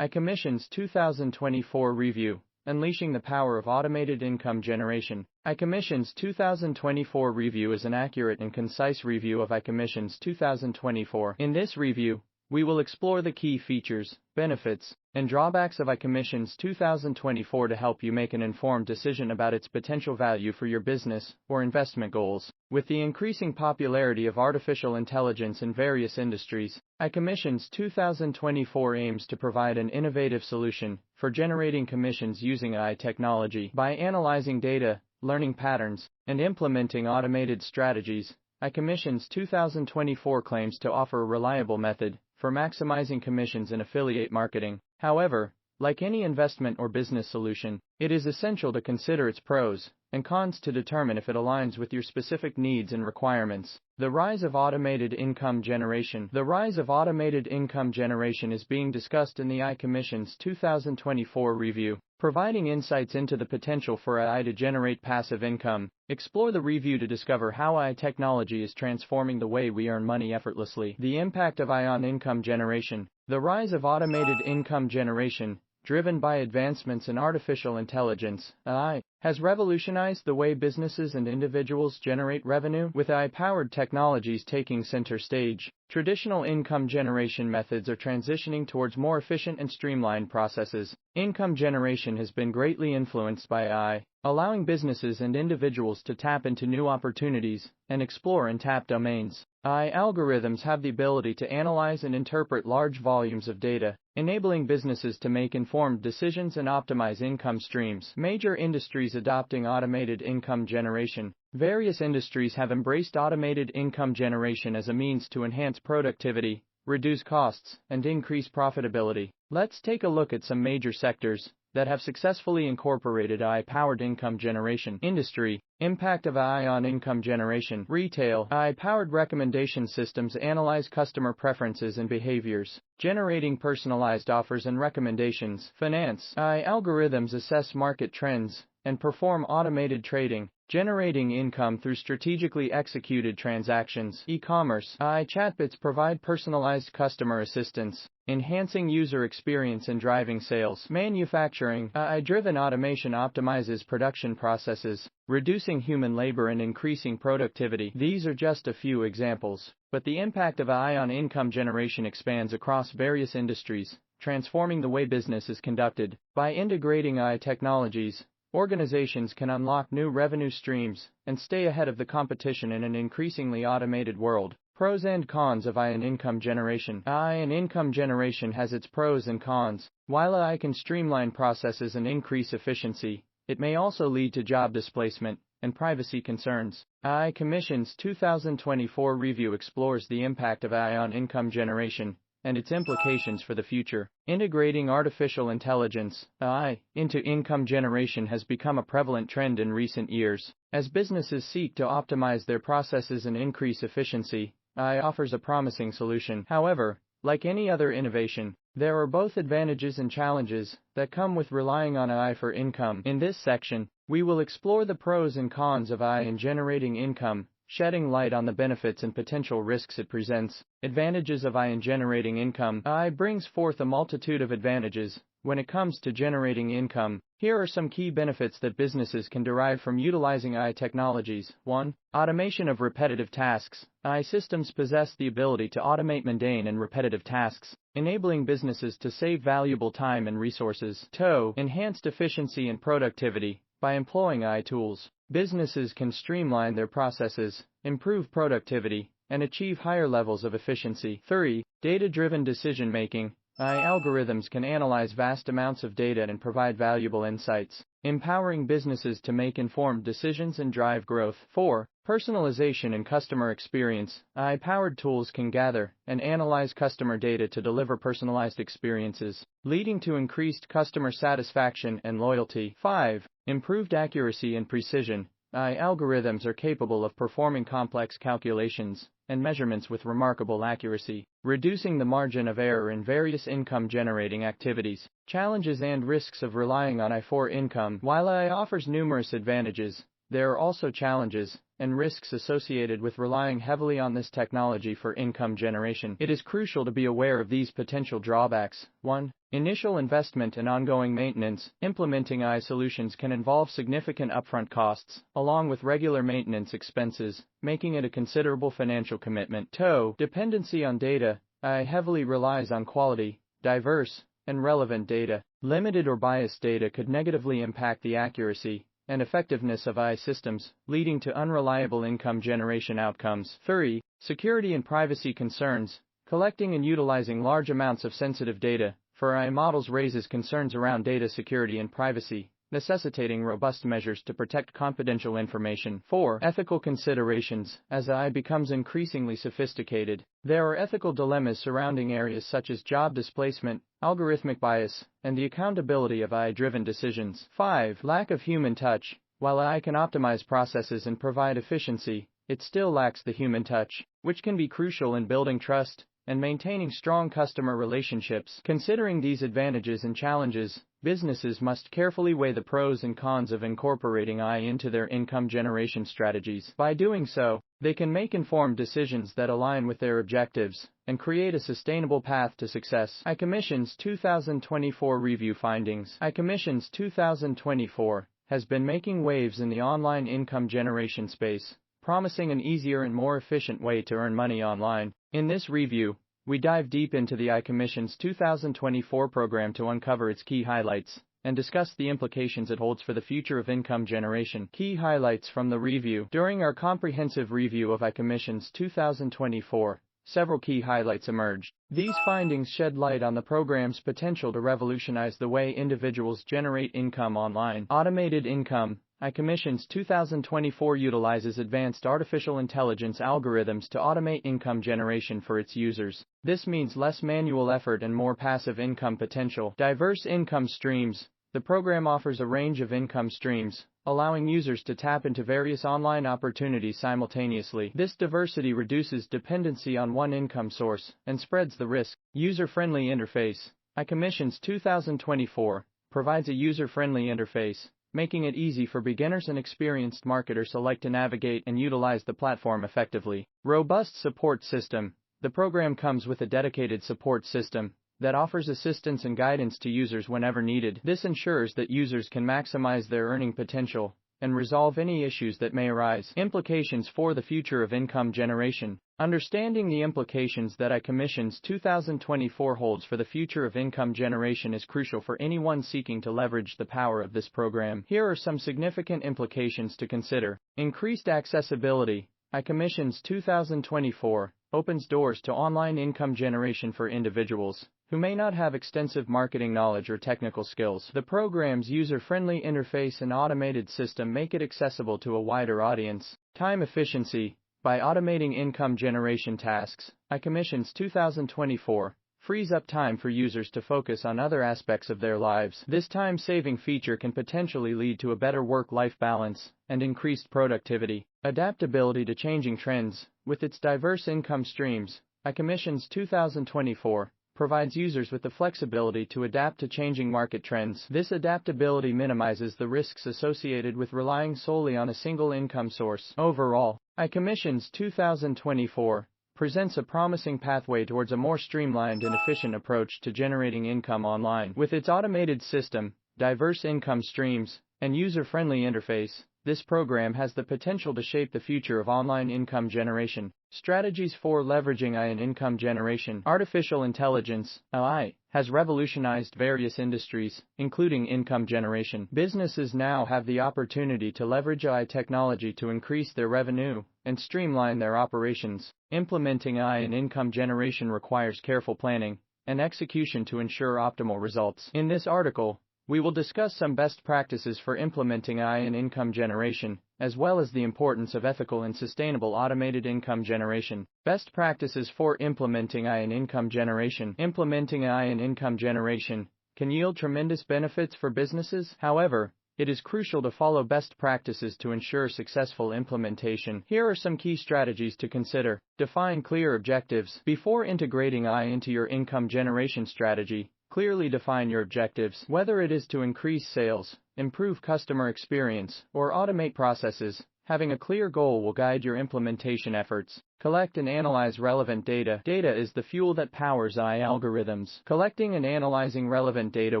AI Commissions 2024 Review, Unleashing the Power of Automated Income Generation. AI Commissions 2024 Review is an accurate and concise review of AI Commissions 2024. In this review, we will explore the key features, benefits, and drawbacks of AI Commissions 2024 to help you make an informed decision about its potential value for your business or investment goals. With the increasing popularity of artificial intelligence in various industries, AI Commissions 2024 aims to provide an innovative solution for generating commissions using AI technology. By analyzing data, learning patterns, and implementing automated strategies, AI Commissions 2024 claims to offer a reliable method for maximizing commissions in affiliate marketing. However, like any investment or business solution, it is essential to consider its pros and cons to determine if it aligns with your specific needs and requirements. The rise of automated income generation. The rise of automated income generation is being discussed in the AI Commissions 2024 review, providing insights into the potential for AI to generate passive income. Explore the review to discover how AI technology is transforming the way we earn money effortlessly. The impact of AI on income generation. The rise of automated income generation, driven by advancements in artificial intelligence, AI, has revolutionized the way businesses and individuals generate revenue. With AI-powered technologies taking center stage, traditional income generation methods are transitioning towards more efficient and streamlined processes. Income generation has been greatly influenced by AI, allowing businesses and individuals to tap into new opportunities and explore untapped domains. AI algorithms have the ability to analyze and interpret large volumes of data, enabling businesses to make informed decisions and optimize income streams. Major industries adopting automated income generation. Various industries have embraced automated income generation as a means to enhance productivity, reduce costs, and increase profitability. Let's take a look at some major sectors that have successfully incorporated AI-powered income generation. Industry. Impact of AI on income generation. Retail. AI-powered recommendation systems analyze customer preferences and behaviors, generating personalized offers and recommendations. Finance. AI algorithms assess market trends and perform automated trading, generating income through strategically executed transactions. E-commerce. AI chatbots provide personalized customer assistance, enhancing user experience and driving sales. Manufacturing. AI-driven automation optimizes production processes, reducing human labor and increasing productivity. These are just a few examples, but the impact of AI on income generation expands across various industries, transforming the way business is conducted. By integrating AI technologies, organizations can unlock new revenue streams and stay ahead of the competition in an increasingly automated world. Pros and cons of AI and income generation. AI and income generation has its pros and cons. While AI can streamline processes and increase efficiency, it may also lead to job displacement and privacy concerns. AI Commissions 2024 review explores the impact of AI on income generation and its implications for the future. Integrating artificial intelligence, AI, into income generation has become a prevalent trend in recent years. As businesses seek to optimize their processes and increase efficiency, AI offers a promising solution. However, like any other innovation, there are both advantages and challenges that come with relying on AI for income. In this section, we will explore the pros and cons of AI in generating income, shedding light on the benefits and potential risks it presents. Advantages of AI in generating income. AI brings forth a multitude of advantages when it comes to generating income. Here are some key benefits that businesses can derive from utilizing AI technologies. 1. Automation of repetitive tasks. AI systems possess the ability to automate mundane and repetitive tasks, enabling businesses to save valuable time and resources. 2. Enhanced efficiency and productivity. By employing AI tools, businesses can streamline their processes, improve productivity, and achieve higher levels of efficiency. 3. Data-driven decision-making. AI algorithms can analyze vast amounts of data and provide valuable insights, empowering businesses to make informed decisions and drive growth. 4. Personalization and customer experience. AI-powered tools can gather and analyze customer data to deliver personalized experiences, leading to increased customer satisfaction and loyalty. 5. Improved accuracy and precision. AI algorithms are capable of performing complex calculations and measurements with remarkable accuracy, reducing the margin of error in various income-generating activities. Challenges and risks of relying on AI for income. While AI offers numerous advantages, there are also challenges and risks associated with relying heavily on this technology for income generation. It is crucial to be aware of these potential drawbacks. 1. Initial investment and ongoing maintenance. Implementing AI solutions can involve significant upfront costs, along with regular maintenance expenses, making it a considerable financial commitment. 2. Dependency on data. AI heavily relies on quality, diverse, and relevant data. Limited or biased data could negatively impact the accuracy and effectiveness of AI systems, leading to unreliable income generation outcomes. 3. Security and privacy concerns. Collecting and utilizing large amounts of sensitive data for AI models raises concerns around data security and privacy, necessitating robust measures to protect confidential information. 4. Ethical considerations. As AI becomes increasingly sophisticated, there are ethical dilemmas surrounding areas such as job displacement, algorithmic bias, and the accountability of AI-driven decisions. 5. Lack of human touch. While AI can optimize processes and provide efficiency, it still lacks the human touch, which can be crucial in building trust and maintaining strong customer relationships. Considering these advantages and challenges, businesses must carefully weigh the pros and cons of incorporating AI into their income generation strategies. By doing so, they can make informed decisions that align with their objectives and create a sustainable path to success. iCommission's 2024 Review Findings. iCommission's 2024 has been making waves in the online income generation space, promising an easier and more efficient way to earn money online. In this review, we dive deep into the iCommission's 2024 program to uncover its key highlights and discuss the implications it holds for the future of income generation. Key highlights from the review. During our comprehensive review of iCommission's 2024, several key highlights emerged. These findings shed light on the program's potential to revolutionize the way individuals generate income online. Automated income. iCommission's 2024 utilizes advanced artificial intelligence algorithms to automate income generation for its users. This means less manual effort and more passive income potential. Diverse income streams. The program offers a range of income streams, allowing users to tap into various online opportunities simultaneously. This diversity reduces dependency on one income source and spreads the risk. User-friendly interface. iCommission's 2024 provides a user-friendly interface, making it easy for beginners and experienced marketers alike to navigate and utilize the platform effectively. Robust support system. The program comes with a dedicated support system that offers assistance and guidance to users whenever needed. This ensures that users can maximize their earning potential and resolve any issues that may arise. Implications for the future of income generation. Understanding the implications that iCommission's 2024 holds for the future of income generation is crucial for anyone seeking to leverage the power of this program. Here are some significant implications to consider. Increased accessibility. iCommission's 2024 opens doors to online income generation for individuals who may not have extensive marketing knowledge or technical skills. The program's user-friendly interface and automated system make it accessible to a wider audience. Time efficiency. By automating income generation tasks, iCommission's 2024 frees up time for users to focus on other aspects of their lives. This time-saving feature can potentially lead to a better work-life balance and increased productivity. Adaptability to changing trends. With its diverse income streams, iCommission's 2024 provides users with the flexibility to adapt to changing market trends. This adaptability minimizes the risks associated with relying solely on a single income source. Overall, iCommission's 2024 presents a promising pathway towards a more streamlined and efficient approach to generating income online. With its automated system, diverse income streams, and user-friendly interface, this program has the potential to shape the future of online income generation. Strategies for leveraging AI in income generation. Artificial intelligence, AI, has revolutionized various industries, including income generation. Businesses now have the opportunity to leverage AI technology to increase their revenue and streamline their operations. Implementing AI in income generation requires careful planning and execution to ensure optimal results. In this article, we will discuss some best practices for implementing AI in income generation, as well as the importance of ethical and sustainable automated income generation. Best practices for implementing AI in income generation. Implementing AI in income generation can yield tremendous benefits for businesses. However, it is crucial to follow best practices to ensure successful implementation. Here are some key strategies to consider. Define clear objectives. Before integrating AI into your income generation strategy, Clearly define your objectives, whether it is to increase sales, improve customer experience, or automate processes. Having a clear goal will guide your implementation efforts. Collect and analyze relevant data. Data is the fuel that powers AI algorithms. Collecting and analyzing relevant data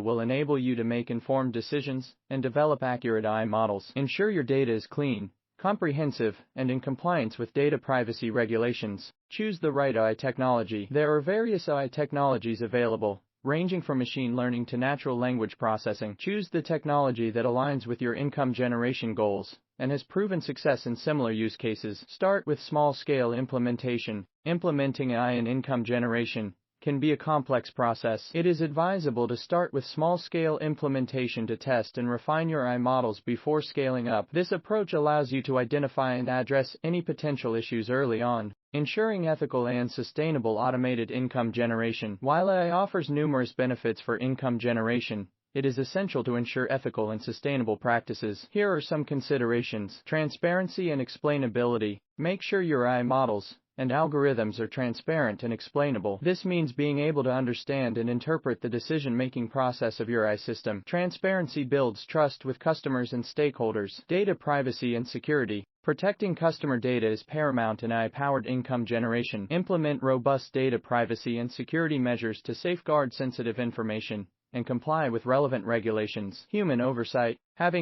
will enable you to make informed decisions and develop accurate AI models. Ensure your data is clean, comprehensive, and in compliance with data privacy regulations. Choose the right AI technology. There are various AI technologies available, ranging from machine learning to natural language processing. Choose the technology that aligns with your income generation goals and has proven success in similar use cases. Start with small-scale implementation. Implementing AI in income generation can be a complex process. It is advisable to start with small-scale implementation to test and refine your AI models before scaling up. This approach allows you to identify and address any potential issues early on, ensuring ethical and sustainable automated income generation. While AI offers numerous benefits for income generation, it is essential to ensure ethical and sustainable practices. Here are some considerations. Transparency and explainability. Make sure your AI models and algorithms are transparent and explainable. This means being able to understand and interpret the decision-making process of your AI system. Transparency builds trust with customers and stakeholders. Data privacy and security. Protecting customer data is paramount in AI-powered income generation. Implement robust data privacy and security measures to safeguard sensitive information and comply with relevant regulations. Human oversight. Having